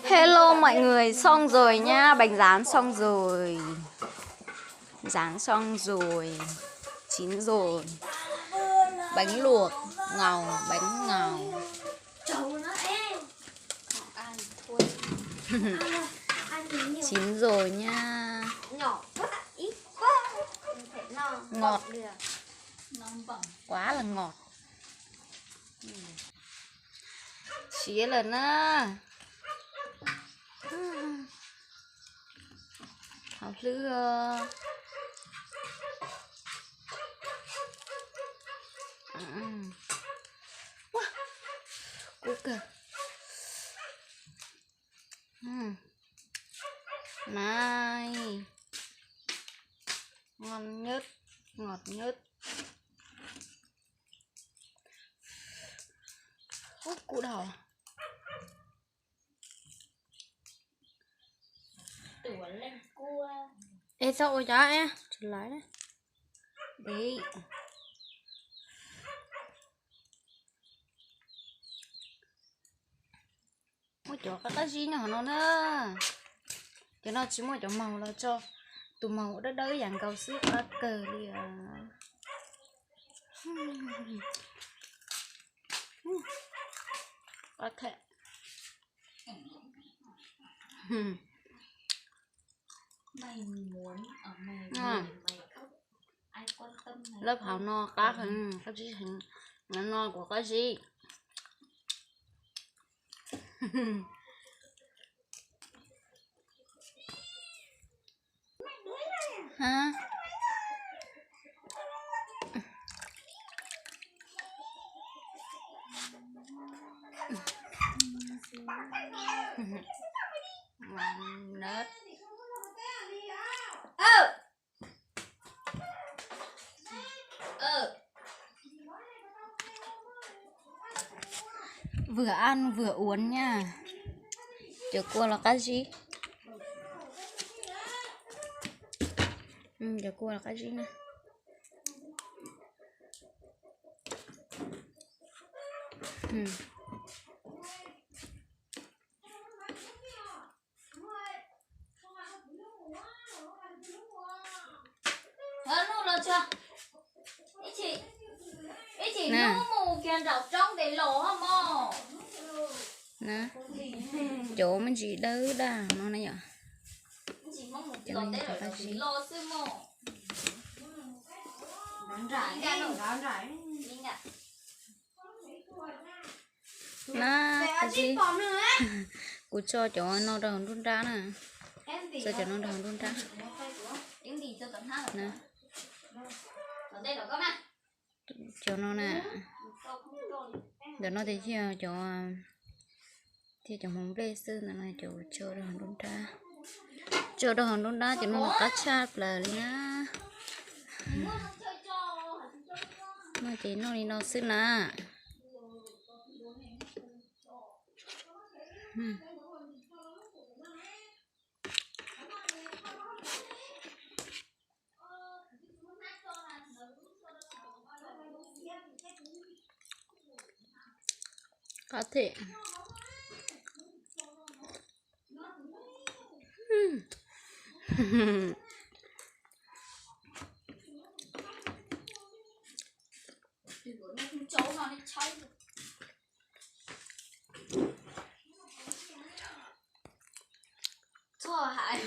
Hello mọi người, xong rồi nhá, bánh rán xong rồi. Rán xong rồi. Chín rồi. Bánh luộc, ngầu, bánh ngầu. Chín rồi nha. Ngọt. Quá là ngọt. Xía lần á. Học lưa. Cú kìa. Này. Ngon nhất, ngọt nhất. Củ đỏ. Ê sao rồi chả em? Trở lại đấy. Đi. Ôi chó cái gì nhỏ nó nữa. Cho nó chỉ một chỗ màu là cho tụ màu đất đỡ dạng cầu xíu ở cờ đi à. Có thể. Mày muốn ở mày mày không ai quan tâm mày. Lớp hào no cá hình cái gì hình no của cái gì. Hả? Nết. Vừa ăn vừa uống nha. Chợ cua là cái gì? Chợ cua là cái gì nè? Nè. Nè. Chỗ mình chỉ đỡ đà nó này nhở? Cho nên có cái gì? Nè, cái gì? Cô cho nó đòn run ra nè. Cho nó đòn run ra. Nè. Cho nó nè. Để nó thì cho mong bê sư này cho đòn run ra. Cho đòn run ra cho nó là cá chát là nhá. Nó chỉ nó đi nó sư nè. Có thể. Cho hại